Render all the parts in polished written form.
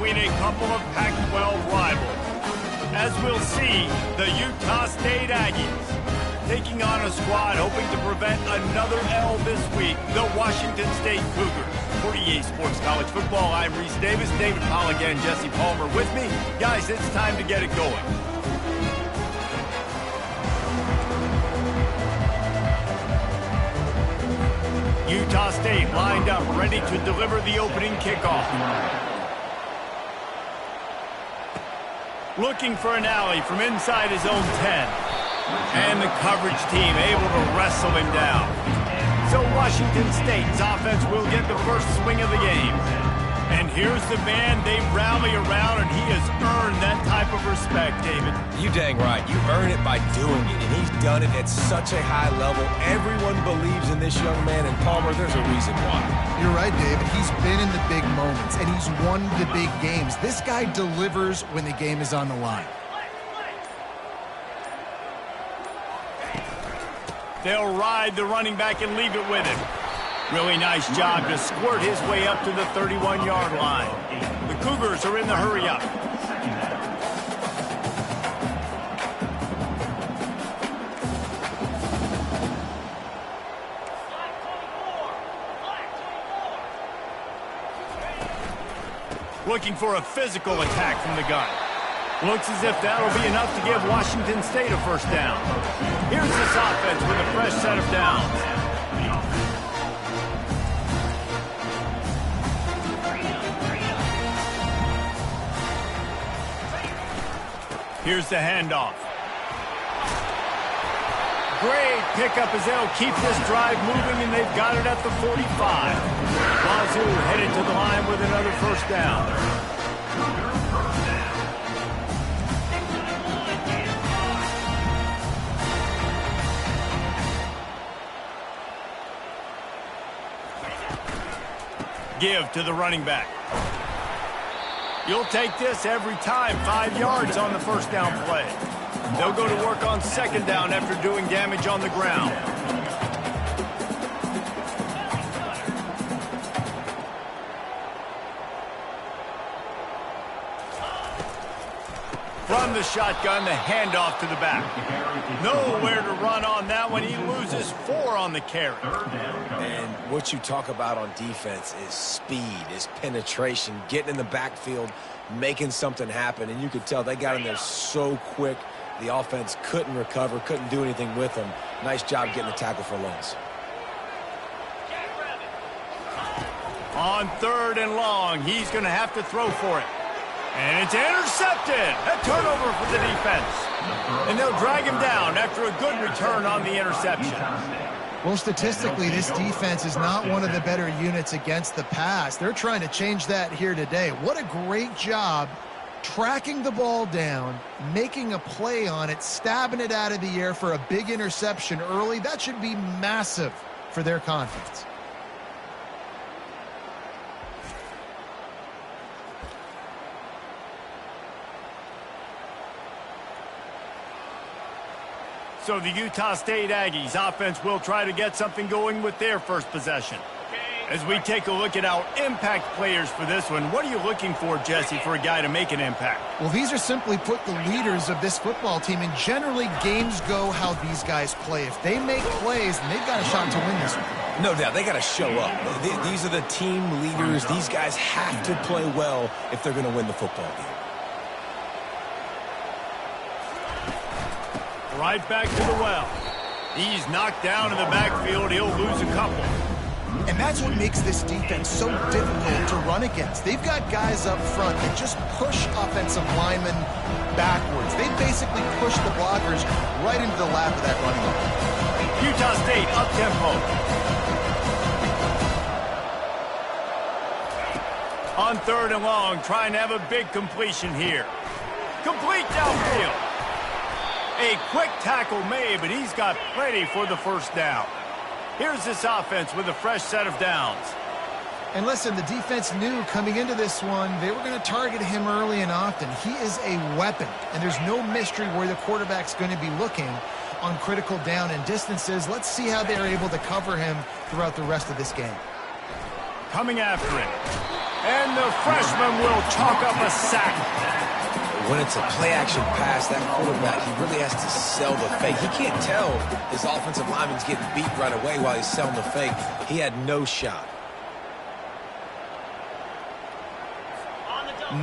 between a couple of Pac-12 rivals. As we'll see, the Utah State Aggies taking on a squad hoping to prevent another L this week, the Washington State Cougars. For EA Sports College Football, I'm Reese Davis, David Pollock, and Jesse Palmer with me. Guys, it's time to get it going. Utah State lined up, ready to deliver the opening kickoff. Looking for an alley from inside his own 10. And the coverage team able to wrestle him down. So Washington State's offense will get the first swing of the game. And here's the man they rally around, and he has earned that type of respect, David. You dang right. You earn it by doing it, and he's done it at such a high level. Everyone believes in this young man, and Palmer, there's a reason why. You're right, David. He's been in the big moments, and he's won the big games. This guy delivers when the game is on the line. They'll ride the running back and leave it with him. Really nice job to squirt his way up to the 31-yard line. The Cougars are in the hurry up. Looking for a physical attack from the gun. Looks as if that'll be enough to give Washington State a first down. Here's this offense with a fresh set of downs. Here's the handoff. Great pickup as they'll keep this drive moving, and they've got it at the 45. Wazoo headed to the line with another first down. Give to the running back. You'll take this every time. 5 yards on the first down play. They'll go to work on second down after doing damage on the ground. From the shotgun, the handoff to the back. Nowhere to run on that one. He loses 4 on the carry. And what you talk about on defense is speed, is penetration, getting in the backfield, making something happen. And you could tell they got in there so quick. The offense couldn't recover, couldn't do anything with them. Nice job getting the tackle for loss. On 3rd and long, he's going to have to throw for it. And it's intercepted. A turnover for the defense. And they'll drag him down after a good return on the interception. Well, statistically, this defense is not one of the better units against the pass. They're trying to change that here today. What a great job tracking the ball down, making a play on it, stabbing it out of the air for a big interception early. That should be massive for their confidence. So the Utah State Aggies offense will try to get something going with their first possession. As we take a look at our impact players for this one, what are you looking for, Jesse, for a guy to make an impact? Well, these are simply put the leaders of this football team, and generally games go how these guys play. If they make plays, then they've got a shot to win this one. No doubt, they got to show up. These are the team leaders. These guys have to play well if they're going to win the football game. Right back to the well. He's knocked down in the backfield. He'll lose a couple. And that's what makes this defense so difficult to run against. They've got guys up front that just push offensive linemen backwards. They basically push the blockers right into the lap of that running back. Utah State up-tempo. On 3rd and long, trying to have a big completion here. Complete downfield. A quick tackle made, but he's got plenty for the first down. Here's this offense with a fresh set of downs. And listen, the defense knew coming into this one, they were going to target him early and often. He is a weapon, and there's no mystery where the quarterback's going to be looking on critical down and distances. Let's see how they're able to cover him throughout the rest of this game. Coming after him. And the freshman will chalk up a sack. When it's a play-action pass, that quarterback, he really has to sell the fake. He can't tell his offensive lineman's getting beat right away while he's selling the fake. He had no shot.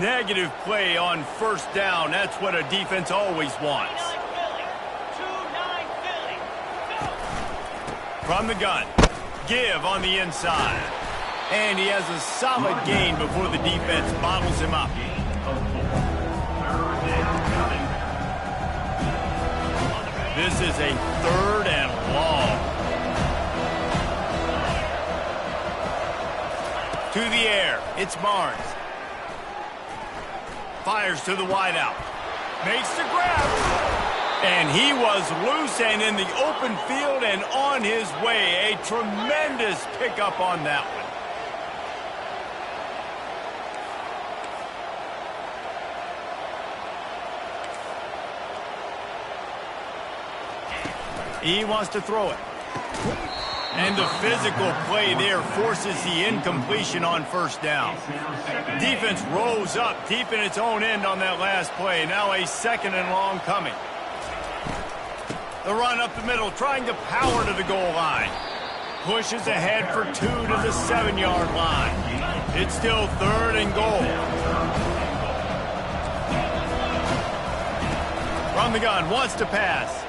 Negative play on first down. That's what a defense always wants. From the gun, give on the inside. And he has a solid gain before the defense bottles him up. This is a 3rd and long. To the air, it's Barnes. Fires to the wideout. Makes the grab. And he was loose and in the open field and on his way. A tremendous pickup on that one. He wants to throw it. And the physical play there forces the incompletion on first down. Defense rose up deep in its own end on that last play. Now a 2nd and long coming. The run up the middle, trying to power to the goal line. Pushes ahead for 2 to the 7-yard line. It's still 3rd and goal. From the gun, wants to pass.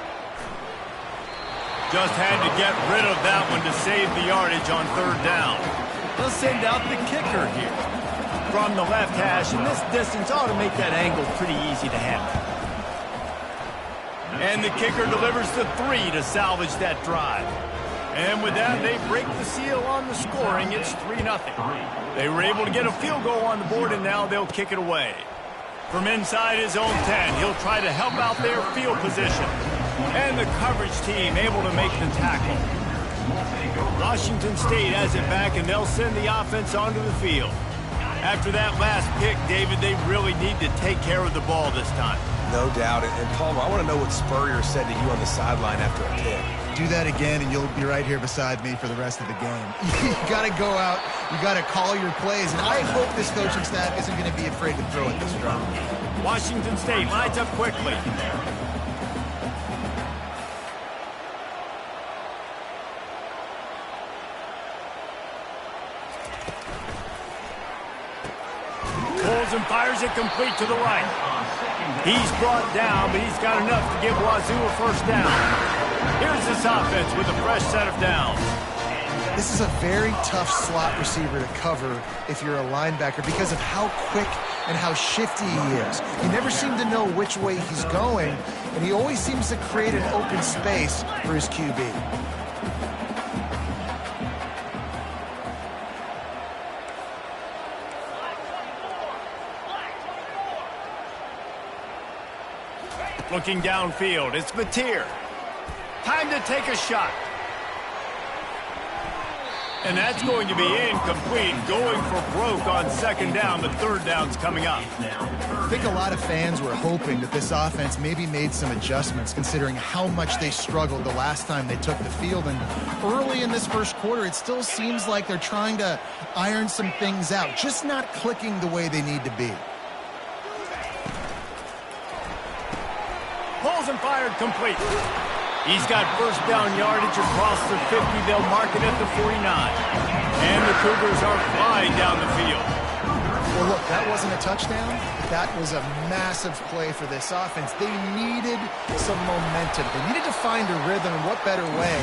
Just had to get rid of that one to save the yardage on 3rd down. They'll send out the kicker here. From the left hash, and this distance ought to make that angle pretty easy to handle. And the kicker delivers the 3 to salvage that drive. And with that, they break the seal on the scoring. It's 3-0. They were able to get a field goal on the board, and now they'll kick it away. From inside his own 10, he'll try to help out their field position. And the coverage team able to make the tackle. Washington State has it back, and they'll send the offense onto the field. After that last pick, David, they really need to take care of the ball this time. No doubt. And Palmer, I want to know what Spurrier said to you on the sideline after a pick. Do that again, and you'll be right here beside me for the rest of the game. You got to go out. You got to call your plays. And I hope this coaching staff isn't going to be afraid to throw it this strong. Washington State lines up quickly. Pulls and fires it complete to the right. He's brought down, but he's got enough to give Wazoo a first down. Here's this offense with a fresh set of downs. This is a very tough slot receiver to cover if you're a linebacker because of how quick and how shifty he is. You never seem to know which way he's going, and he always seems to create an open space for his QB. Looking downfield, it's Mateer. Time to take a shot. And that's going to be incomplete, going for broke on 2nd down, but 3rd down's coming up. I think a lot of fans were hoping that this offense maybe made some adjustments considering how much they struggled the last time they took the field. And early in this first quarter, it still seems like they're trying to iron some things out, just not clicking the way they need to be. Pulls and fired complete. He's got first down yardage across the 50. They'll mark it at the 49. And the Cougars are flying down the field. Well, look, that wasn't a touchdown. That was a massive play for this offense. They needed some momentum. They needed to find a rhythm, and what better way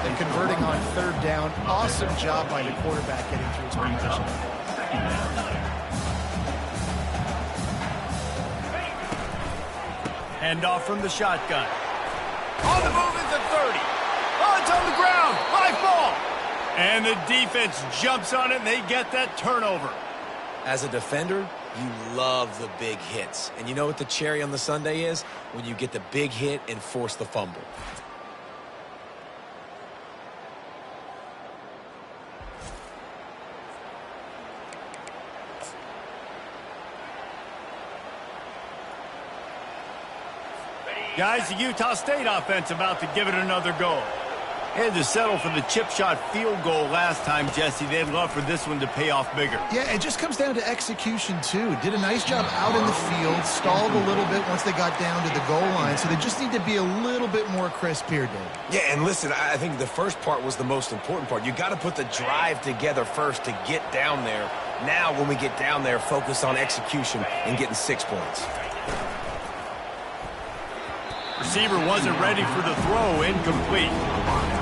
than converting on 3rd down. Awesome job by the quarterback getting through his position. Handoff from the shotgun. On the move is the 30. Oh, it's on the ground. High ball. And the defense jumps on it, and they get that turnover. As a defender, you love the big hits. And you know what the cherry on the sundae is? When you get the big hit and force the fumble. Guys, the Utah State offense about to give it another go. Had to settle for the chip shot field goal last time, Jesse. They'd love for this one to pay off bigger. Yeah, it just comes down to execution, too. Did a nice job out in the field, stalled a little bit once they got down to the goal line, so they just need to be a little bit more crisp here, Dave. Yeah, and listen, I think the first part was the most important part. You got to put the drive together first to get down there. Now, when we get down there, focus on execution and getting 6 points. Receiver wasn't ready for the throw, incomplete.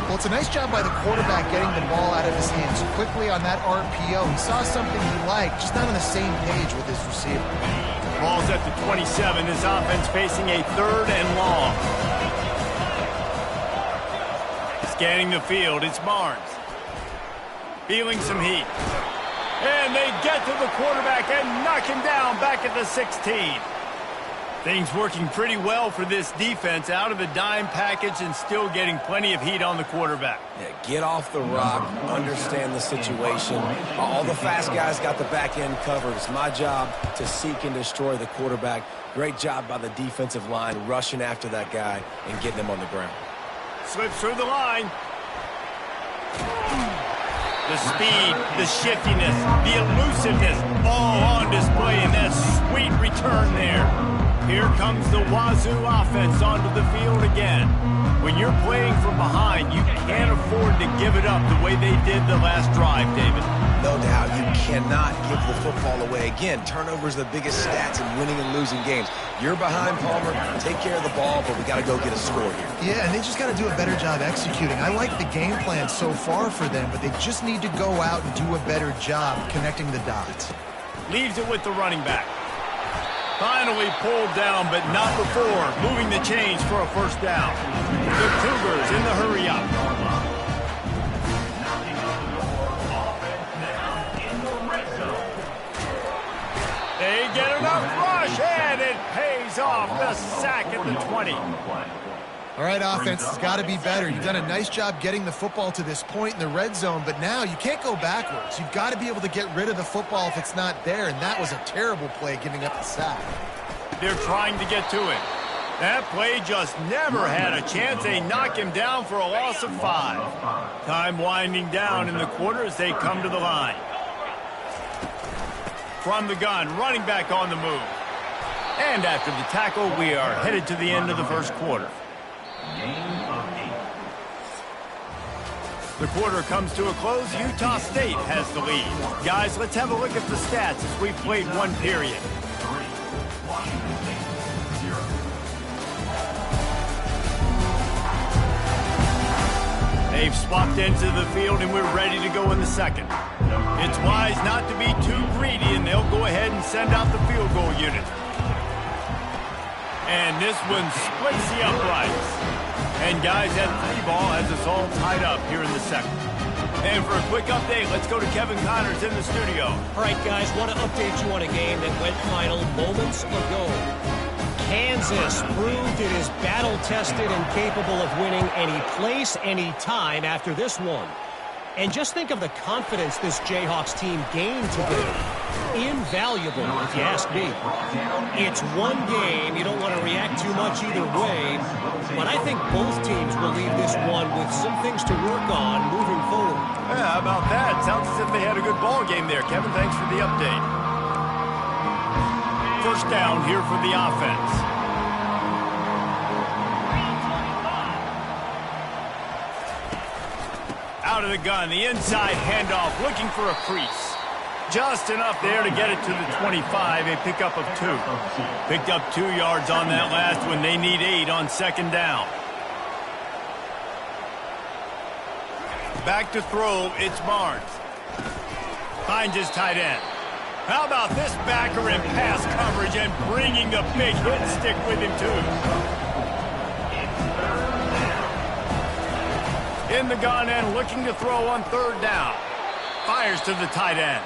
Well, it's a nice job by the quarterback getting the ball out of his hands quickly on that RPO. He saw something he liked, just not on the same page with his receiver. Ball's at the 27. This offense facing a 3rd and long. Scanning the field, it's Barnes. Feeling some heat. And they get to the quarterback and knock him down back at the 16. Things working pretty well for this defense, out of the dime package and still getting plenty of heat on the quarterback. Yeah, get off the rock, understand the situation. All the fast guys got the back end covered. It's my job to seek and destroy the quarterback. Great job by the defensive line rushing after that guy and getting him on the ground. Slips through the line. The speed, the shiftiness, the elusiveness, all on display in that sweet return there. Here comes the Wazoo offense onto the field again. When you're playing from behind, you can't afford to give it up the way they did the last drive, David. No doubt, you cannot give the football away. Again, turnovers are the biggest stats in winning and losing games. You're behind, Palmer. Take care of the ball, but we got to go get a score here. Yeah, and they just got to do a better job executing. I like the game plan so far for them, but they just need to go out and do a better job connecting the dots. Leaves it with the running back. Finally pulled down, but not before moving the chains for a first down. The Cougars in the hurry-up. They get enough rush, and it pays off. The sack at the 20. All right, offense has got to be better. You've done a nice job getting the football to this point in the red zone, but now you can't go backwards. You've got to be able to get rid of the football if it's not there, and that was a terrible play giving up the sack. They're trying to get to it. That play just never had a chance. They knock him down for a loss of 5. Time winding down in the quarter as they come to the line. From the gun, running back on the move. And after the tackle, we are headed to the end of the first quarter. The quarter comes to a close. Utah State has the lead. Guys, let's have a look at the stats as we've played one period. They've swapped into the field, and we're ready to go in the second. It's wise not to be too greedy, and they'll go ahead and send out the field goal unit. And this one splits the uprights. And guys, that 3 ball has us all tied up here in the second. And for a quick update, let's go to Kevin Connors in the studio. All right, guys, want to update you on a game that went final moments ago. Kansas proved it is battle-tested and capable of winning any place, any time after this one. And just think of the confidence this Jayhawks team gained today. Invaluable, if you ask me. It's one game. You don't want to react too much either way. But I think both teams will leave this one with some things to work on moving forward. Yeah, how about that? Sounds as if they had a good ball game there. Kevin, thanks for the update. First down here for the offense. Out of the gun, the inside handoff, looking for a crease. Just enough there to get it to the 25, a pickup of 2. Picked up 2 yards on that last one. They need 8 on second down. Back to throw, it's Barnes. Finds his tight end. How about this backer in pass coverage and bringing the big hit stick with him, too. In the gun and looking to throw on third down. Fires to the tight end.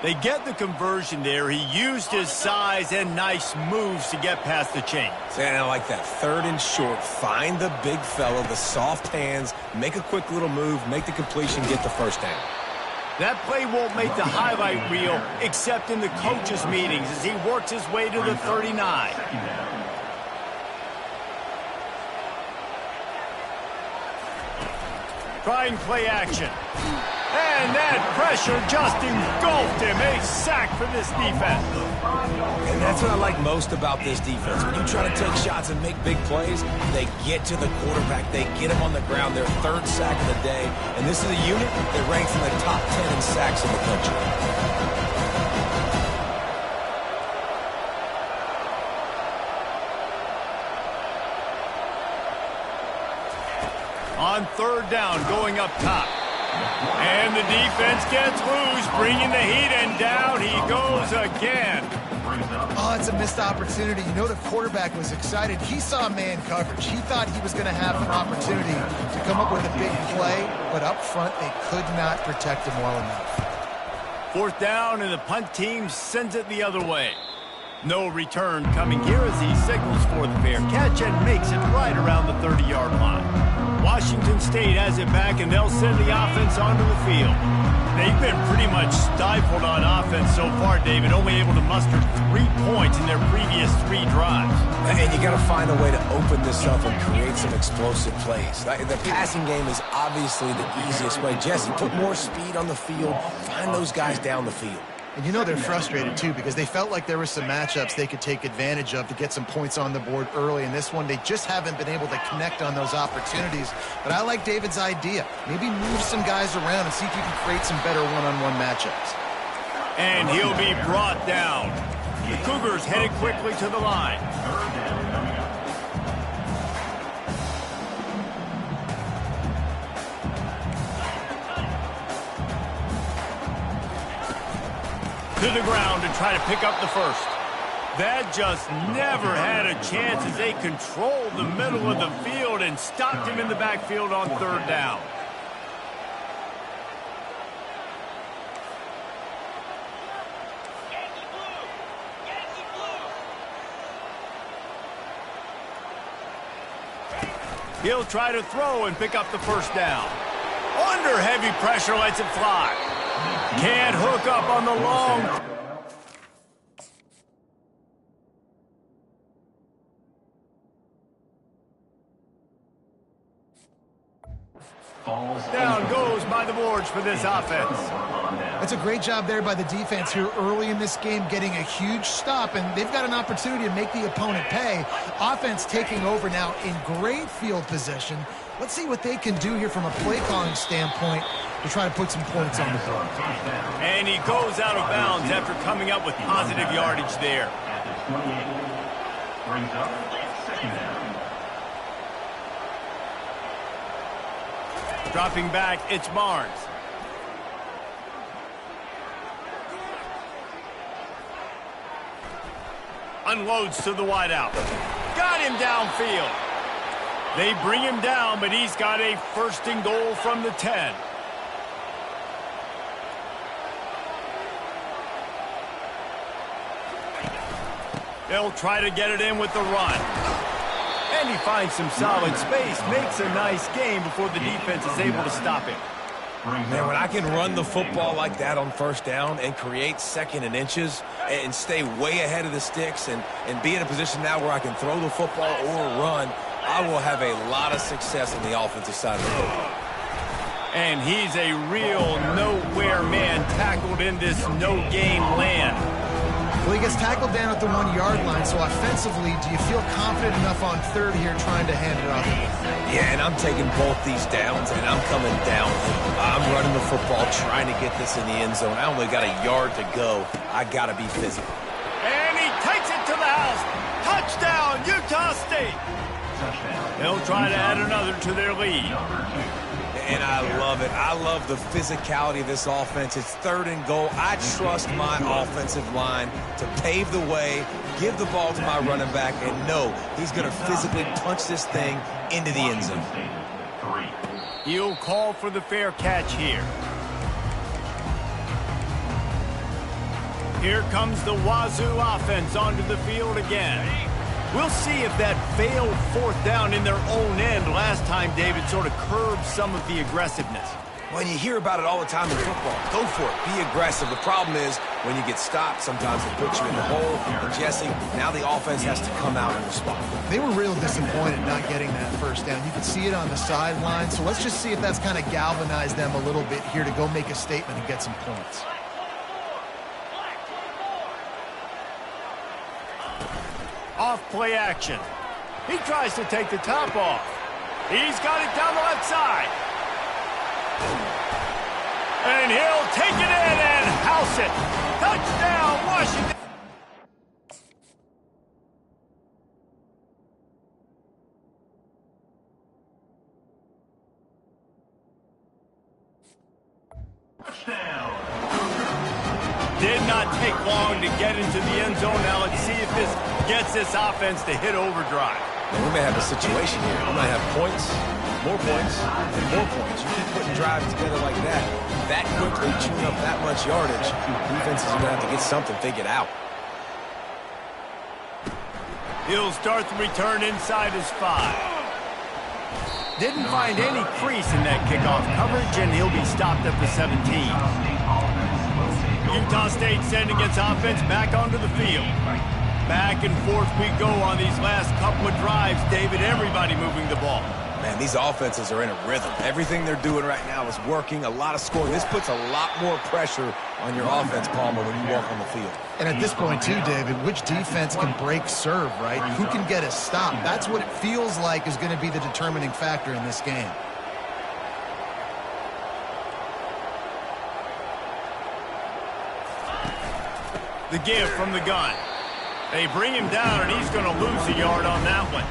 They get the conversion there. He used his size and nice moves to get past the chains. And I like that. 3rd and short. Find the big fella, the soft hands, make a quick little move, make the completion, get the first down. That play won't make the highlight reel except in the coaches' meetings as he works his way to the 39. Trying play action. And that pressure just engulfed him. A sack for this defense. And that's what I like most about this defense. When you try to take shots and make big plays, they get to the quarterback. They get him on the ground. Their third sack of the day. And this is a unit that ranks in the top 10 in sacks in the country. On third down, going up top. And the defense gets loose, bringing the heat, and down he goes again. Oh, it's a missed opportunity. You know the quarterback was excited. He saw man coverage. He thought he was going to have an opportunity to come up with a big play, but up front they could not protect him well enough. Fourth down, and the punt team sends it the other way. No return coming here as he signals for the fair catch and makes it right around the 30-yard line. Washington State has it back, and they'll send the offense onto the field. They've been pretty much stifled on offense so far, David, only able to muster 3 points in their previous 3 drives. And you got to find a way to open this up and create some explosive plays. The passing game is obviously the easiest way. Jesse, put more speed on the field. Find those guys down the field. And you know they're frustrated, too, because they felt like there were some matchups they could take advantage of to get some points on the board early. In this one, they just haven't been able to connect on those opportunities. But I like David's idea. Maybe move some guys around and see if you can create some better one-on-one matchups. And he'll be brought down. The Cougars headed quickly to the line. To the ground to try to pick up the first. That just never had a chance as they controlled the middle of the field and stopped him in the backfield on third down. He'll try to throw and pick up the first down. Under heavy pressure, lets it fly. Can't hook up on the long. Down goes by the boards for this offense. That's a great job there by the defense here early in this game, getting a huge stop, and they've got an opportunity to make the opponent pay. Offense taking over now in great field position. Let's see what they can do here from a play calling standpoint to try to put some points on the board. And he goes out of bounds after coming up with positive yardage there. Brings up second down. Dropping back, it's Barnes. Unloads to the wideout. Got him downfield. They bring him down, but he's got a first and goal from the 10. They'll try to get it in with the run. And he finds some solid space, makes a nice game before the defense is able to stop him. Man, when I can run the football like that on first down and create second and inches and stay way ahead of the sticks and be in a position now where I can throw the football or run, I will have a lot of success on the offensive side of the football. And he's a real nowhere man tackled in this no-gain land. Well, he gets tackled down at the 1-yard line, so offensively, do you feel confident enough on third here trying to hand it off? Yeah, and I'm taking both these downs, and I'm coming down. I'm running the football, trying to get this in the end zone. I only got a yard to go. I got to be physical. And he takes it to the house. Touchdown, Utah State. They'll try to add another to their lead. And I love it. I love the physicality of this offense. It's third and goal. I trust my offensive line to pave the way, give the ball to my running back, and know he's going to physically punch this thing into the end zone. He'll call for the fair catch here. Here comes the Wazoo offense onto the field again. We'll see if that failed fourth down in their own end last time, David, sort of curbed some of the aggressiveness. Well, and you hear about it all the time in football. Go for it. Be aggressive. The problem is when you get stopped, sometimes it puts you in the hole. And Jesse, now the offense has to come out and respond. They were real disappointed not getting that first down. You could see it on the sideline. So let's just see if that's kind of galvanized them a little bit here to go make a statement and get some points. Off play action. He tries to take the top off. He's got it down the left side. And he'll take it in and house it. Touchdown, Washington. Did not take long to get into the end zone. Now let's see if this gets this offense to hit overdrive. And we may have a situation here. We might have points, more points, and more points. You keep putting drives together like that quickly, chewing up that much yardage, defense is going to have to get something figured out. He'll start the return inside his 5. Didn't find any crease in that kickoff coverage, and he'll be stopped at the 17. Utah State sending its offense back onto the field. Back and forth we go on these last couple of drives, David. Everybody moving the ball. Man, these offenses are in a rhythm. Everything they're doing right now is working. A lot of scoring. This puts a lot more pressure on your offense, Palmer, when you walk on the field. And at this point, too, David, which defense can break serve, right? Who can get a stop? That's what it feels like is going to be the determining factor in this game. The give from the gun. They bring him down, and he's going to lose a yard on that one.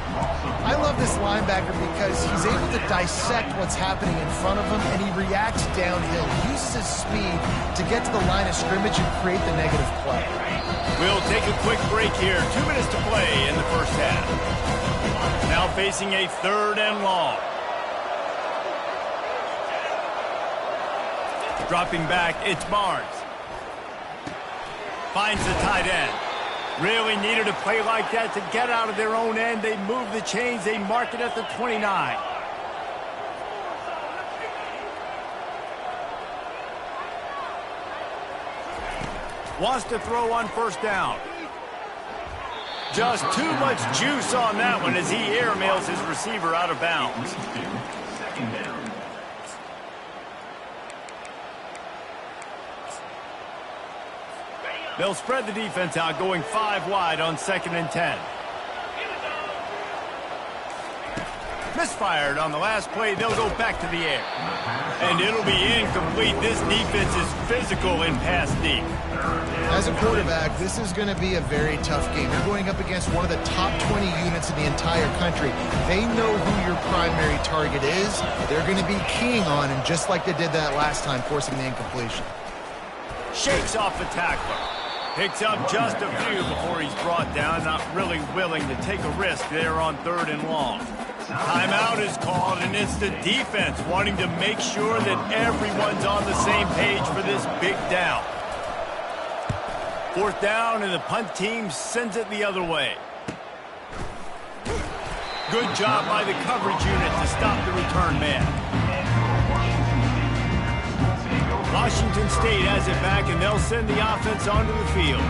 I love this linebacker because he's able to dissect what's happening in front of him, and he reacts downhill. He uses his speed to get to the line of scrimmage and create the negative play. We'll take a quick break here. 2 minutes to play in the first half. Now facing a 3rd and long. Dropping back, it's Barnes. Finds the tight end. Really needed a play like that to get out of their own end. They move the chains. They mark it at the 29. Wants to throw on first down. Just too much juice on that one as he airmails his receiver out of bounds. They'll spread the defense out, going 5 wide on 2nd and 10. Misfired on the last play. They'll go back to the air. And it'll be incomplete. This defense is physical in pass deep. As a quarterback, this is going to be a very tough game. You're going up against one of the top 20 units in the entire country. They know who your primary target is. They're going to be keying on him, just like they did that last time, forcing the incompletion. Shakes off the tackler. Picks up just a few before he's brought down. Not really willing to take a risk there on 3rd and long. Timeout is called, and it's the defense wanting to make sure that everyone's on the same page for this big down. 4th down, and the punt team sends it the other way. Good job by the coverage unit to stop the return man. Washington State has it back, and they'll send the offense onto the field.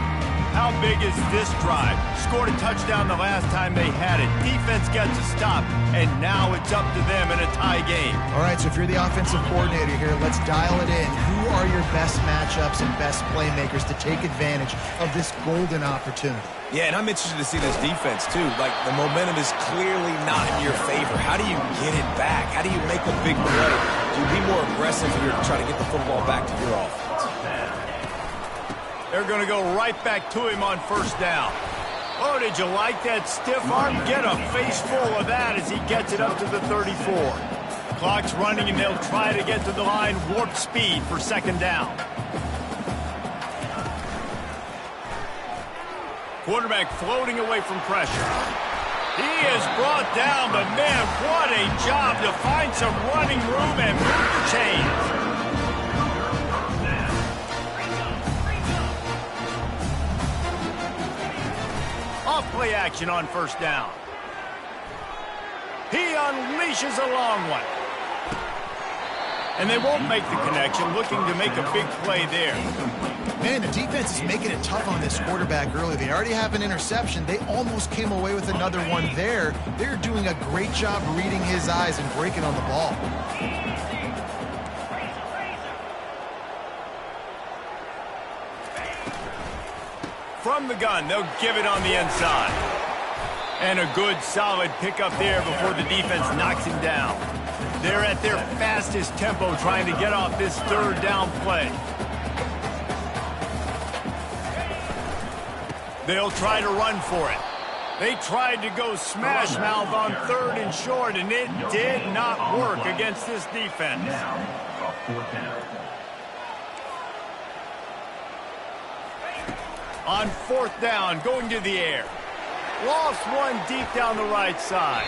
How big is this drive? Scored a touchdown the last time they had it. Defense gets a stop, and now it's up to them in a tie game. All right, so if you're the offensive coordinator here, let's dial it in. Who are your best matchups and best playmakers to take advantage of this golden opportunity? Yeah, and I'm interested to see this defense, too. Like, the momentum is clearly not in your favor. How do you get it back? How do you make a big play? Do you be more aggressive here to try to get the football back to your offense? They're going to go right back to him on 1st down. Oh, did you like that stiff arm? Get a face full of that as he gets it up to the 34. Clock's running, and they'll try to get to the line warp speed for 2nd down. Quarterback floating away from pressure. He is brought down, but man, what a job to find some running room and move the chains. Off-play action on 1st down. He unleashes a long one. And they won't make the connection, looking to make a big play there. Man, the defense is making it tough on this quarterback early. They already have an interception. They almost came away with another one there. They're doing a great job reading his eyes and breaking on the ball. From the gun, they'll give it on the inside. And a good, solid pickup there before the defense knocks him down. They're at their fastest tempo trying to get off this third down play. They'll try to run for it. They tried to go smash mouth on 3rd and short, and it did not work against this defense. Now, a 4th down. On 4th down, going to the air. Lost one deep down the right side.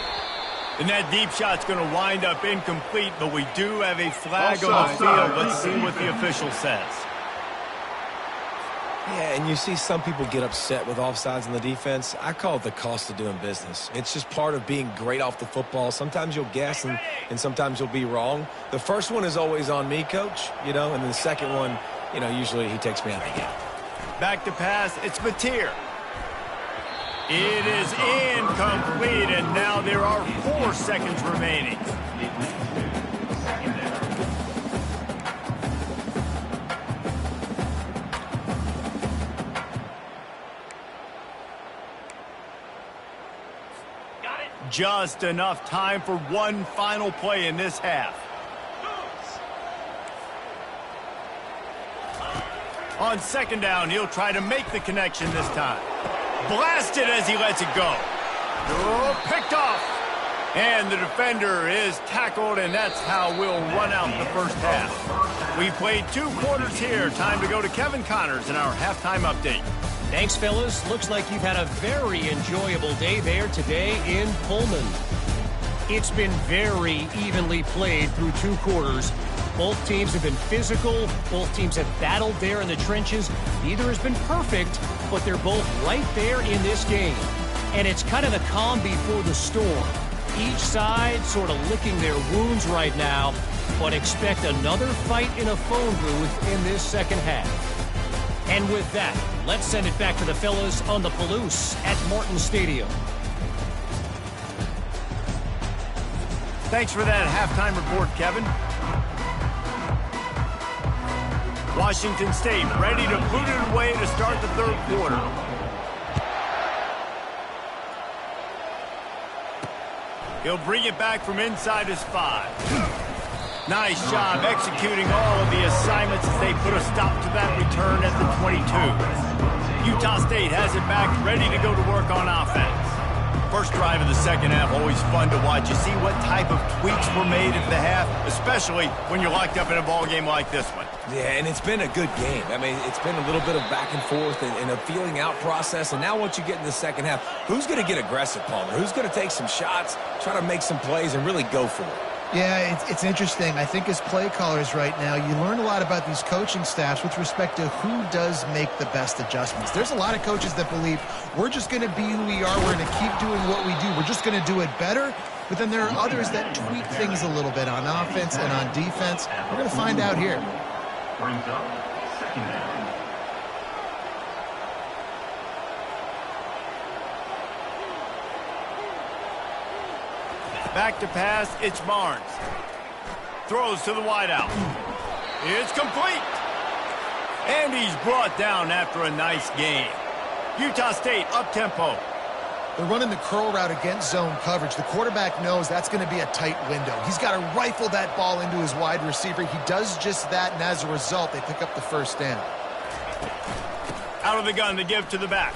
And that deep shot's going to wind up incomplete, but we do have a flag on the field. Let's see what the official says. Yeah, and you see some people get upset with offsides in the defense. I call it the cost of doing business. It's just part of being great off the football. Sometimes you'll guess and sometimes you'll be wrong. The first one is always on me, Coach, and then the second one, usually he takes me out of the game. Back to pass, it's Mateer. It is incomplete, and now there are 4 seconds remaining. Just enough time for one final play in this half. On 2nd down, he'll try to make the connection this time. Blasted as he lets it go. Oh, picked off. And the defender is tackled, and that's how we'll run out the first half. We played 2 quarters here. Time to go to Kevin Connors in our halftime update. Thanks, fellas. Looks like you've had a very enjoyable day there today in Pullman. It's been very evenly played through 2 quarters. Both teams have been physical. Both teams have battled there in the trenches. Neither has been perfect, but they're both right there in this game. And it's kind of the calm before the storm. Each side sort of licking their wounds right now, but expect another fight in a phone booth in this second half. And with that, let's send it back to the fellas on the Palouse at Martin Stadium. Thanks for that halftime report, Kevin. Washington State ready to boot it away to start the 3rd quarter. He'll bring it back from inside his 5. Nice job executing all of the assignments as they put a stop to that return at the 22. Utah State has it back, ready to go to work on offense. First drive of the second half, always fun to watch. You see what type of tweaks were made at the half, especially when you're locked up in a ball game like this one. Yeah, and it's been a good game. I mean, it's been a little bit of back and forth and a feeling out process. And now once you get in the second half, who's going to get aggressive, Palmer? Who's going to take some shots, try to make some plays, and really go for it? Yeah, it's interesting. I think as play callers right now, you learn a lot about these coaching staffs with respect to who does make the best adjustments. There's a lot of coaches that believe we're just going to be who we are. We're going to keep doing what we do. We're just going to do it better. But then there are others that tweak things a little bit on offense and on defense. We're going to find out here. Brings up 2nd down. Back to pass, it's Barnes. Throws to the wideout. It's complete. And he's brought down after a nice game. Utah State up-tempo. They're running the curl route against zone coverage. The quarterback knows that's going to be a tight window. He's got to rifle that ball into his wide receiver. He does just that, and as a result, they pick up the 1st down. Out of the gun to give to the back.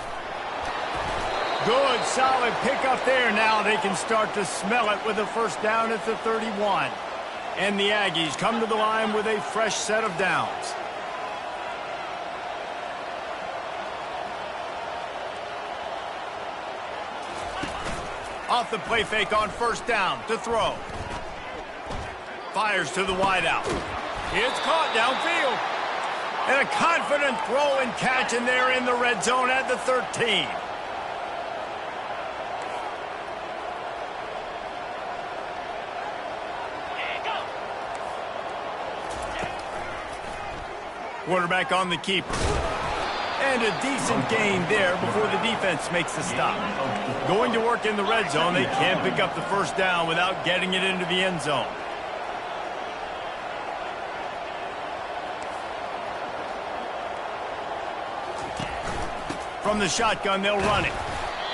Good, solid pickup there. Now they can start to smell it with a 1st down at the 31. And the Aggies come to the line with a fresh set of downs. Off the play fake on 1st down to throw. Fires to the wideout. It's caught downfield. And a confident throw and catch, and they're in the red zone at the 13. Quarterback on the keeper. And a decent gain there before the defense makes the stop. Going to work in the red zone, they can't pick up the first down without getting it into the end zone. From the shotgun, they'll run it.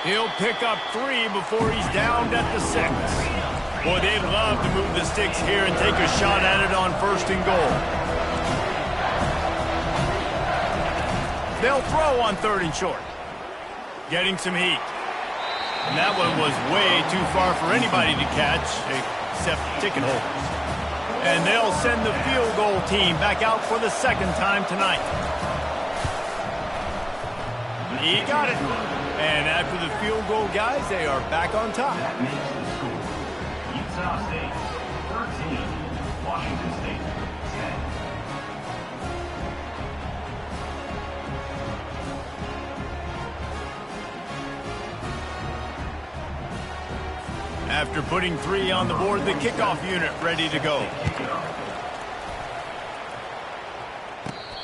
He'll pick up 3 before he's downed at the 6. Boy, they'd love to move the sticks here and take a shot at it on 1st and goal. They'll throw on 3rd and short. Getting some heat. And that one was way too far for anybody to catch, except ticket holders. And they'll send the field goal team back out for the 2nd time tonight. He got it. And after the field goal, guys, they are back on top. That makes the score. Utah State 13, Washington State 10. After putting 3 on the board, the kickoff unit ready to go.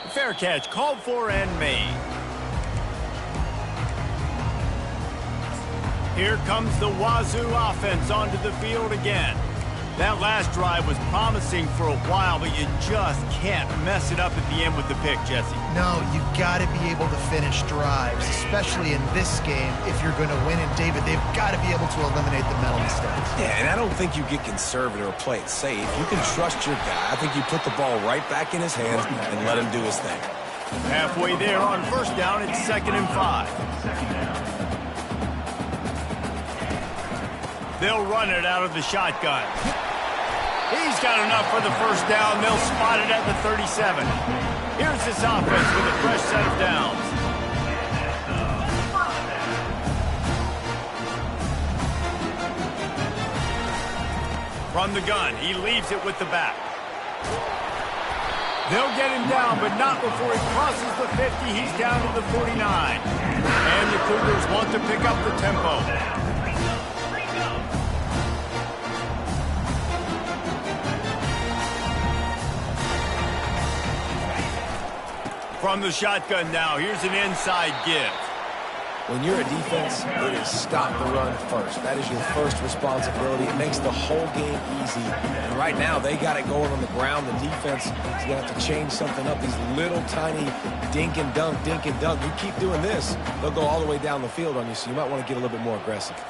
Fair catch called for and made. Here comes the Wazoo offense onto the field again. That last drive was promising for a while, but you just can't mess it up at the end with the pick, Jesse. No, you've got to be able to finish drives, especially in this game. If you're going to win, and David, they've got to be able to eliminate the mental mistakes. Yeah, and I don't think you get conservative or play it safe. You can trust your guy. I think you put the ball right back in his hands and let him do his thing. Halfway there on 1st down, it's 2nd and 5. They'll run it out of the shotgun. He's got enough for the 1st down. They'll spot it at the 37. Here's this offense with a fresh set of downs. From the gun, he leaves it with the back. They'll get him down, but not before he crosses the 50. He's down to the 49. And the Cougars want to pick up the tempo. From the shotgun now, here's an inside give. When you're a defense, it is stop the run first. That is your first responsibility. It makes the whole game easy. And right now, they got it going on the ground. The defense is going to have to change something up. These little tiny dink and dunk, dink and dunk. You keep doing this, they'll go all the way down the field on you, so you might want to get a little bit more aggressive.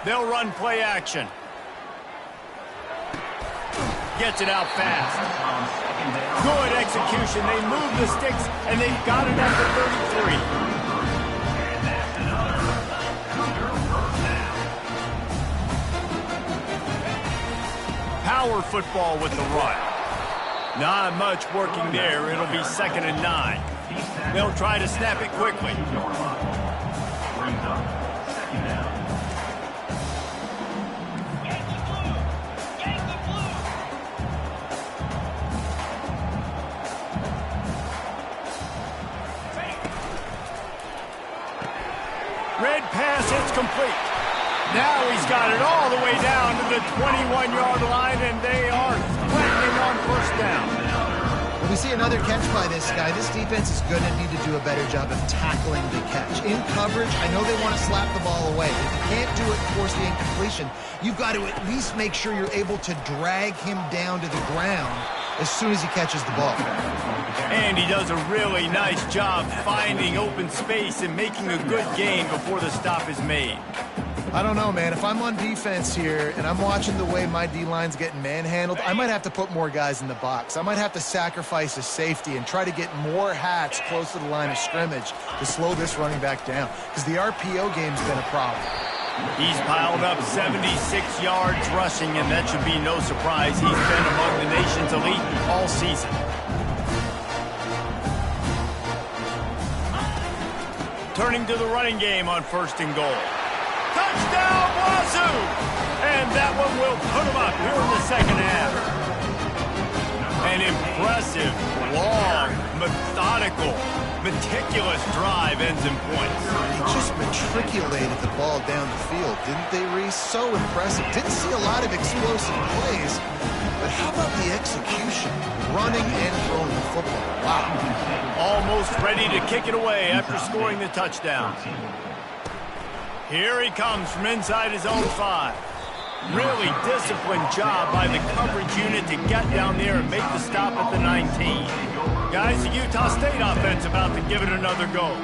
They'll run play action. Gets it out fast. Good execution. They move the sticks, and they've got it at the 33. Power football with the run. Not much working there. It'll be 2nd and 9. They'll try to snap it quickly. Brings up 2nd down. Red pass, it's complete. Now he's got it all the way down to the 21-yard line, and they are threatening on 1st down. When we see another catch by this guy, this defense is going to need to do a better job of tackling the catch. In coverage, I know they want to slap the ball away. If you can't do it and force the incompletion, you've got to at least make sure you're able to drag him down to the ground as soon as he catches the ball. And he does a really nice job finding open space and making a good gain before the stop is made. I don't know, man. If I'm on defense here and I'm watching the way my D-line's getting manhandled, I might have to put more guys in the box. I might have to sacrifice a safety and try to get more hats close to the line of scrimmage to slow this running back down, because the RPO game's been a problem. He's piled up 76 yards rushing, and that should be no surprise. He's been among the nation's elite all season. Turning to the running game on 1st and goal. Touchdown, Wazoo! And that one will put him up here in the 2nd half. An impressive, long, methodical, meticulous drive ends in points. They just matriculated the ball down the field, didn't they, Reese? So impressive. Didn't see a lot of explosive plays, But how about the execution? Running and throwing the football. Wow. Almost ready to kick it away after scoring the touchdown. Here he comes from inside his own 5. Really disciplined job by the coverage unit to get down there and make the stop at the 19. Guys, the Utah State offense about to give it another go.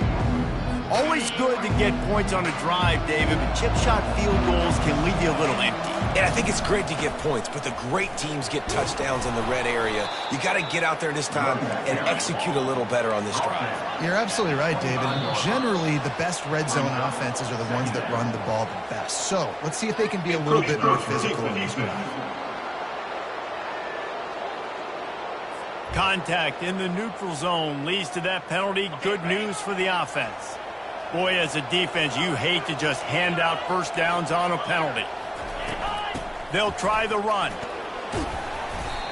Always good to get points on a drive, David, but chip shot field goals can leave you a little empty. And I think it's great to get points, but the great teams get touchdowns in the red area. You got to get out there this time and execute a little better on this drive. You're absolutely right, David. Generally, the best red zone offenses are the ones that run the ball the best. So let's see if they can be a little bit more physical in this drive. Contact in the neutral zone leads to that penalty. Good news for the offense. Boy, as a defense, you hate to just hand out first downs on a penalty. They'll try the run.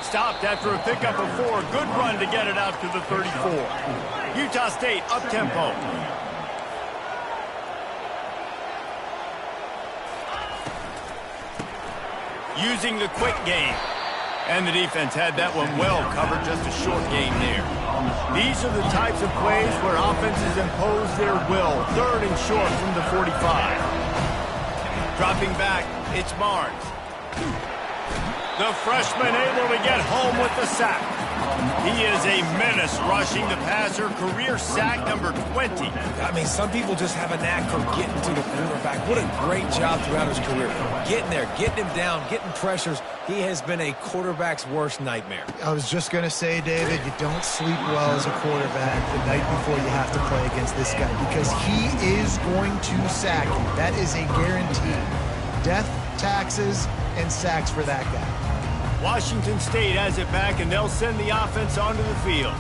Stopped after a pickup of 4. Good run to get it out to the 34. Utah State up-tempo. Using the quick game. And the defense had that one well covered, just a short game there. These are the types of plays where offenses impose their will. 3rd and short from the 45. Dropping back, it's Barnes. The freshman able to get home with the sack. He is a menace rushing the passer. Career sack number 20. I mean, some people just have a knack for getting to the quarterback. What a great job throughout his career. Getting there, getting him down, getting pressures. He has been a quarterback's worst nightmare. I was just going to say, David, you don't sleep well as a quarterback the night before you have to play against this guy because he is going to sack you. That is a guarantee. Death, taxes, and sacks for that guy. Washington State has it back, and they'll send the offense onto the field.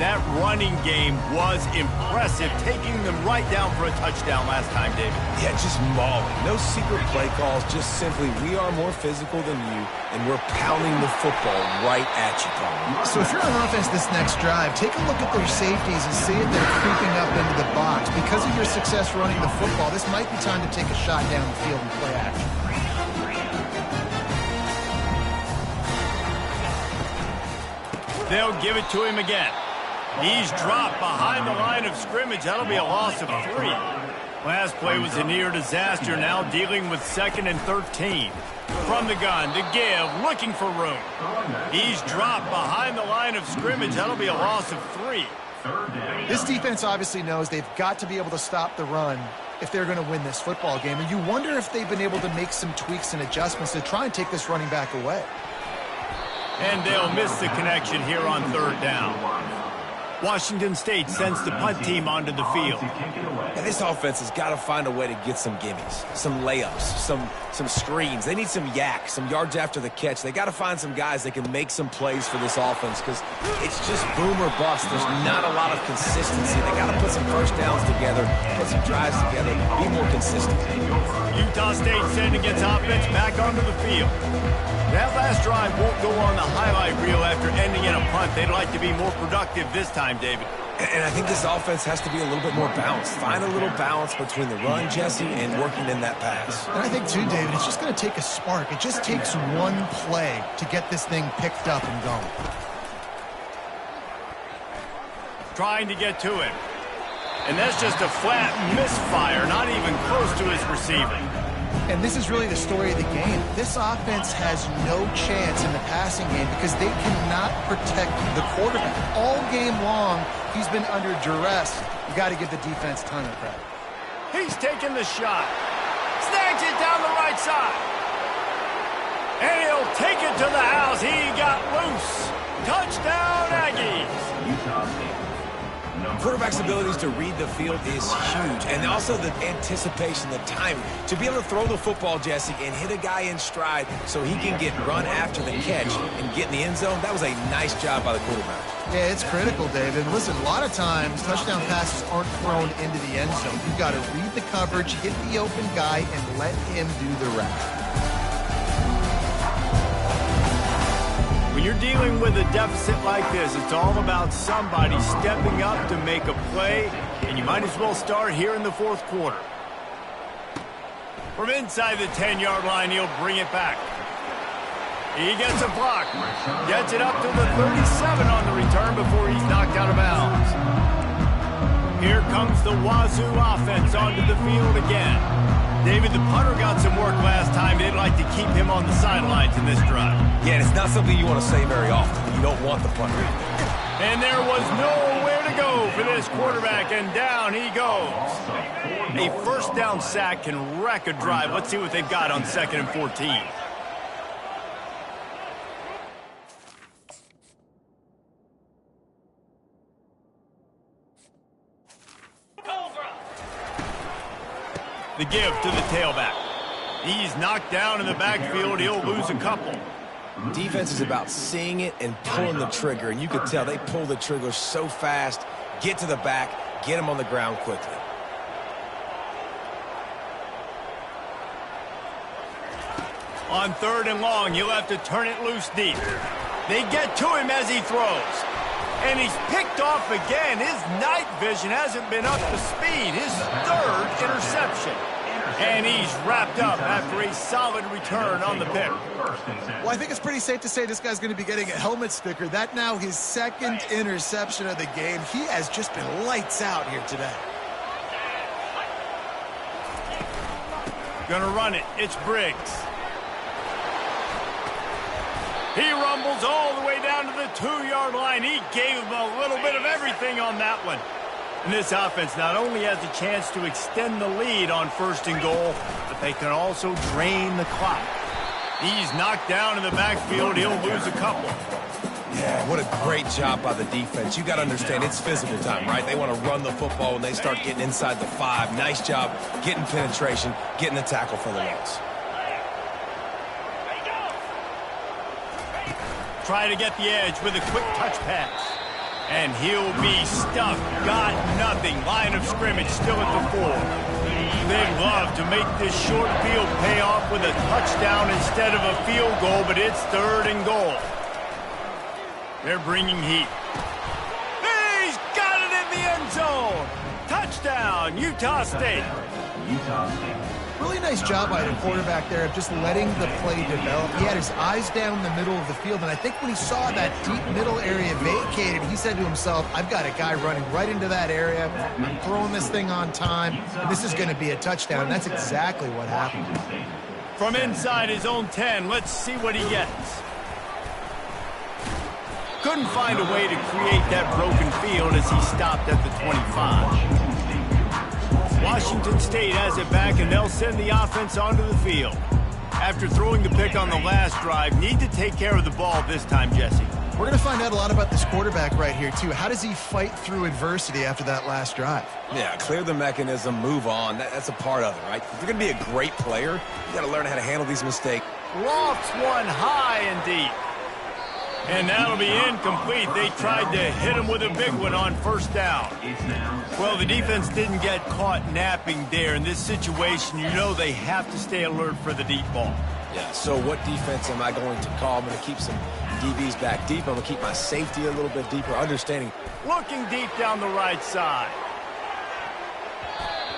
That running game was impressive, taking them right down for a touchdown last time, David. Yeah, just mauling. No secret play calls, just simply we are more physical than you, and we're pounding the football right at you, Paul. So if you're on offense this next drive, take a look at their safeties and see if they're creeping up into the box. Because of your success running the football, this might be time to take a shot down the field and play action. They'll give it to him again. He's dropped behind the line of scrimmage. That'll be a loss of 3. Last play was a near disaster. Now dealing with 2nd and 13. From the gun to give, looking for room. He's dropped behind the line of scrimmage. That'll be a loss of 3. This defense obviously knows they've got to be able to stop the run if they're going to win this football game. And you wonder if they've been able to make some tweaks and adjustments to try and take this running back away. And they'll miss the connection here on 3rd down. Washington State sends the punt team onto the field. And this offense has got to find a way to get some gimmies, some layups, some screens. They need some yak, some yards after the catch. They got to find some guys that can make some plays for this offense because it's just boom or bust. There's not a lot of consistency. They got to put some first downs together, put some drives together, be more consistent. Utah State sending its offense back onto the field. That last drive won't go on the highlight reel after ending in a punt. They'd like to be more productive this time, David. And I think this offense has to be a little bit more balanced. Find a little balance between the run, Jesse, and working in that pass. And I think, too, David, it's just going to take a spark. It just takes one play to get this thing picked up and going. Trying to get to him. And that's just a flat misfire, not even close to his receiver. And this is really the story of the game. This offense has no chance in the passing game because they cannot protect the quarterback. All game long, he's been under duress. You got to give the defense a ton of credit. He's taking the shot. Snags it down the right side. And he'll take it to the house. He got loose. Touchdown, Aggies. Quarterback's abilities to read the field is huge, and also the anticipation, the timing. To be able to throw the football, Jesse, and hit a guy in stride so he can get run after the catch and get in the end zone, that was a nice job by the quarterback. Yeah, it's critical, David. Listen, a lot of times touchdown passes aren't thrown into the end zone. You've got to read the coverage, hit the open guy, and let him do the rest. When you're dealing with a deficit like this, it's all about somebody stepping up to make a play, and you might as well start here in the 4th quarter. From inside the 10-yard line, he'll bring it back. He gets a block. Gets it up to the 37 on the return before he's knocked out of bounds. Here comes the Wazoo offense onto the field again. David, the punter got some work last time. They'd like to keep him on the sidelines in this drive. Yeah, and it's not something you want to say very often. You don't want the punter. And there was nowhere to go for this quarterback, and down he goes. A first down sack can wreck a drive. Let's see what they've got on 2nd and 14. The give to the tailback. He's knocked down in the backfield. He'll lose a couple. Defense is about seeing it and pulling the trigger, and you can tell they pull the trigger so fast, get to the back, get him on the ground quickly. On 3rd and long, he'll have to turn it loose deep. They get to him as he throws. And he's picked off again. His night vision hasn't been up to speed. His 3rd interception. And he's wrapped up after a solid return on the pick. Well, I think it's pretty safe to say this guy's going to be getting a helmet sticker. That now his 2nd interception of the game. He has just been lights out here today. Gonna run it. It's Briggs. He rumbles all the way down to the 2-yard line. He gave him a little bit of everything on that one. And this offense not only has a chance to extend the lead on 1st and goal, but they can also drain the clock. He's knocked down in the backfield. He'll lose a couple. Yeah, what a great job by the defense. You got to understand, it's physical time, right? They want to run the football when they start getting inside the 5. Nice job getting penetration, getting the tackle for the loss. Try to get the edge with a quick touch pass. And he'll be stuffed. Got nothing. Line of scrimmage still at the 4. They'd love to make this short field pay off with a touchdown instead of a field goal, but it's 3rd and goal. They're bringing heat. He's got it in the end zone. Touchdown, Utah State. Utah State. Really nice job by the quarterback there of just letting the play develop. He had his eyes down the middle of the field, and I think when he saw that deep middle area vacated, he said to himself, I've got a guy running right into that area. I'm throwing this thing on time. This is going to be a touchdown, and that's exactly what happened. From inside his own 10, let's see what he gets. Couldn't find a way to create that broken field as he stopped at the 25. Washington State has it back, and they'll send the offense onto the field. After throwing the pick on the last drive, need to take care of the ball this time, Jesse. We're going to find out a lot about this quarterback right here, too. How does he fight through adversity after that last drive? Yeah, clear the mechanism, move on. That's a part of it, right? If you're going to be a great player, you got to learn how to handle these mistakes. Lofts one high and deep. And that'll be incomplete. They tried to hit him with a big one on 1st down. Well, the defense didn't get caught napping there. In this situation, you know they have to stay alert for the deep ball. Yeah, so what defense am I going to call? I'm going to keep some DBs back deep. I'm going to keep my safety a little bit deeper, understanding. Looking deep down the right side.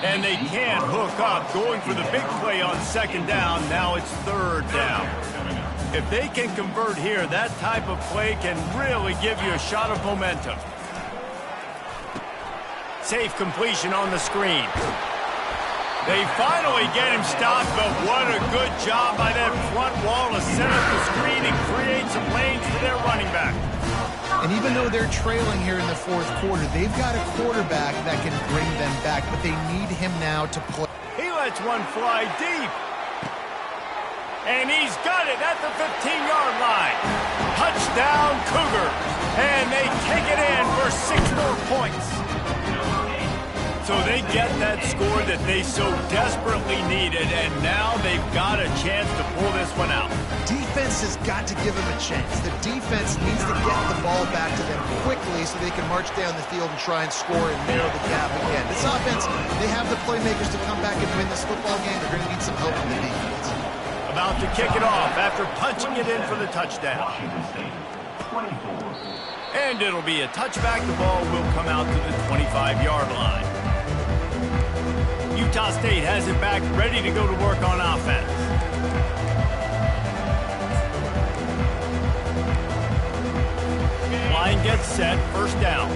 And they can't hook up. Going for the big play on 2nd down. Now it's 3rd down. If they can convert here, that type of play can really give you a shot of momentum. Safe completion on the screen. They finally get him stopped, but what a good job by that front wall to set up the screen and create some lanes for their running back. And even though they're trailing here in the 4th quarter, they've got a quarterback that can bring them back, but they need him now to play. He lets one fly deep. And he's got it at the 15-yard line. Touchdown, Cougars. And they take it in for 6 more points. So they get that score that they so desperately needed, and now they've got a chance to pull this one out. Defense has got to give them a chance. The defense needs to get the ball back to them quickly so they can march down the field and try and score and narrow the gap again. This offense, they have the playmakers to come back and win this football game. They're going to need some help from the defense. About to kick it off after punching it in for the touchdown. And it'll be a touchback. The ball will come out to the 25-yard line. Utah State has it back, ready to go to work on offense. line gets set, first down.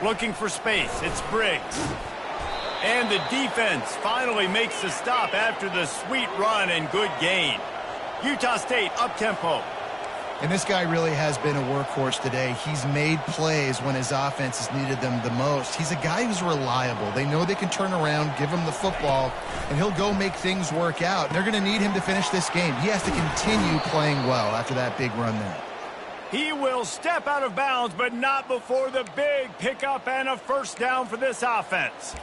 Looking for space, it's Briggs. And the defense finally makes the stop after the sweet run and good gain. Utah State up-tempo. And this guy really has been a workhorse today. He's made plays when his offense has needed them the most. He's a guy who's reliable. They know they can turn around, give him the football, and he'll go make things work out. They're going to need him to finish this game. He has to continue playing well after that big run there. He will step out of bounds, but not before the big pickup and a first down for this offense.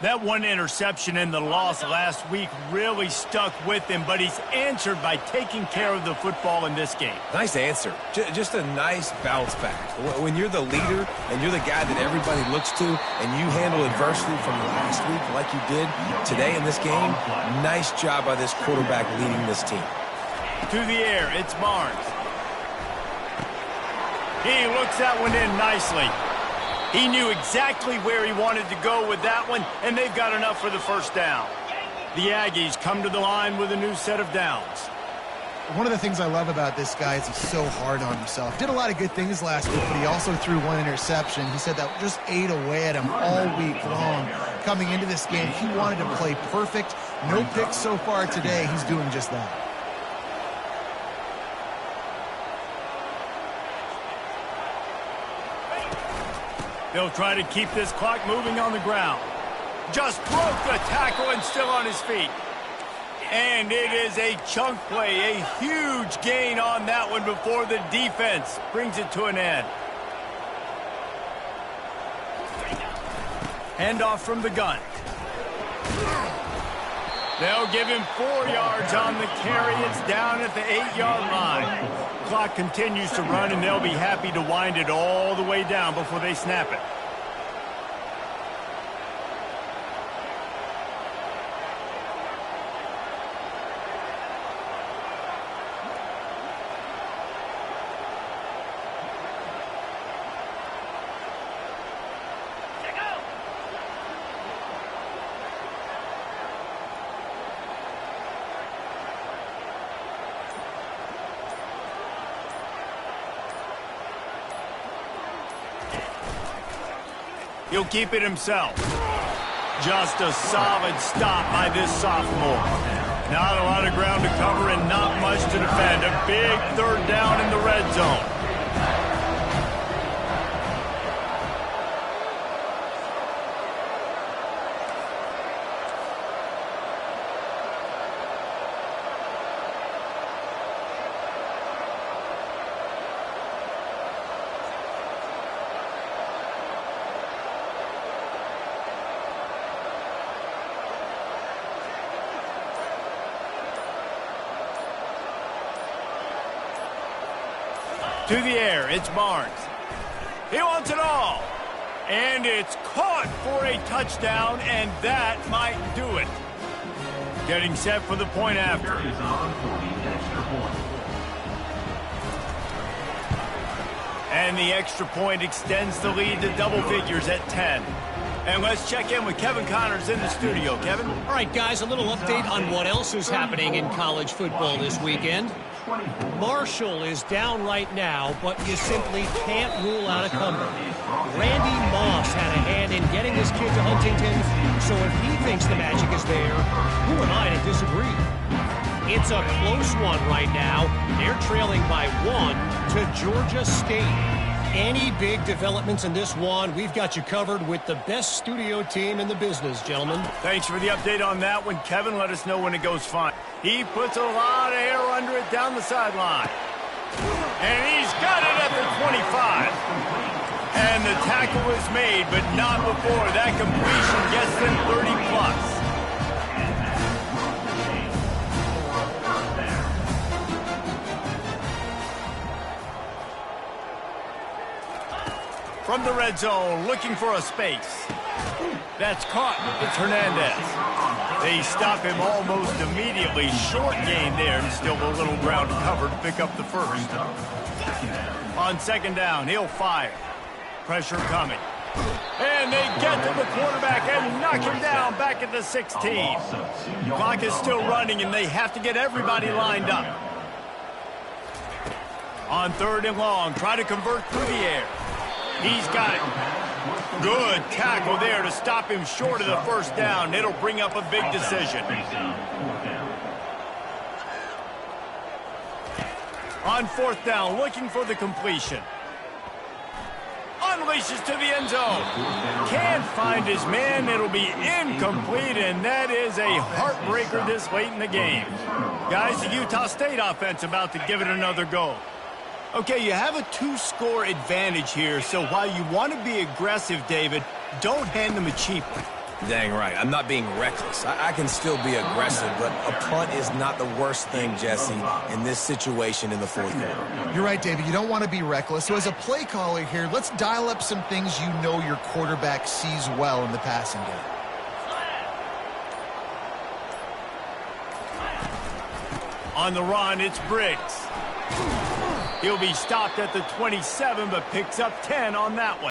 That one interception and the loss last week really stuck with him, but he's answered by taking care of the football in this game. Nice answer. Just a nice bounce back. When you're the leader and you're the guy that everybody looks to and you handle adversity from last week like you did today in this game, nice job by this quarterback leading this team. To the air, it's Barnes. He looks that one in nicely. He knew exactly where he wanted to go with that one, and they've got enough for the first down. The Aggies come to the line with a new set of downs. One of the things I love about this guy is he's so hard on himself. Did a lot of good things last week, but he also threw one interception. He said that just ate away at him all week long. Coming into this game, he wanted to play perfect. No picks so far today. He's doing just that. They'll try to keep this clock moving on the ground. Just broke the tackle and still on his feet. And it is a chunk play, a huge gain on that one before the defense brings it to an end. Handoff from the gun. They'll give him 4 yards on the carry. It's down at the 8-yard line. Clock continues to run, and they'll be happy to wind it all the way down before they snap it. He'll keep it himself. Just a solid stop by this sophomore. Not a lot of ground to cover and not much to defend. A big third down in the red zone. To the air, it's Barnes. He wants it all. And it's caught for a touchdown, and that might do it. Getting set for the point after. And the extra point extends the lead to double figures at 10. And let's check in with Kevin Connors in the studio. Kevin? All right, guys, a little update on what else is happening in college football this weekend. Marshall is down right now, but you simply can't rule out a comeback. Randy Moss had a hand in getting this kid to Huntington, so if he thinks the magic is there, who am I to disagree? It's a close one right now. They're trailing by 1 to Georgia State. Any big developments in this one, we've got you covered with the best studio team in the business, gentlemen. Thanks for the update on that one, Kevin. Let us know when it goes fine. He puts a lot of air under it down the sideline. And he's got it at the 25. And the tackle is made, but not before that completion gets them 30+. From the red zone, looking for a space. That's caught. It's Hernandez. They stop him almost immediately. Short gain there, and still a little ground to cover to pick up the first. On second down, he'll fire. Pressure coming. And and they get to the quarterback and knock him down back at the 16. Clock is still running, and they have to get everybody lined up. On 3rd and long, try to convert through the air. He's got it. Good tackle there to stop him short of the first down. It'll bring up a big decision. On 4th down, looking for the completion. Unleashes to the end zone. Can't find his man. It'll be incomplete, and that is a heartbreaker this late in the game. Guys, the Utah State offense about to give it another go. Okay, you have a 2-score advantage here, so while you want to be aggressive, David, don't hand them a cheap one. Dang right. I'm not being reckless. I can still be aggressive, but a punt is not the worst thing, Jesse, in this situation in the 4th quarter. You're right, David. You don't want to be reckless. So as a play caller here, let's dial up some things you know your quarterback sees well in the passing game. On the run, it's Briggs. He'll be stopped at the 27, but picks up 10 on that one.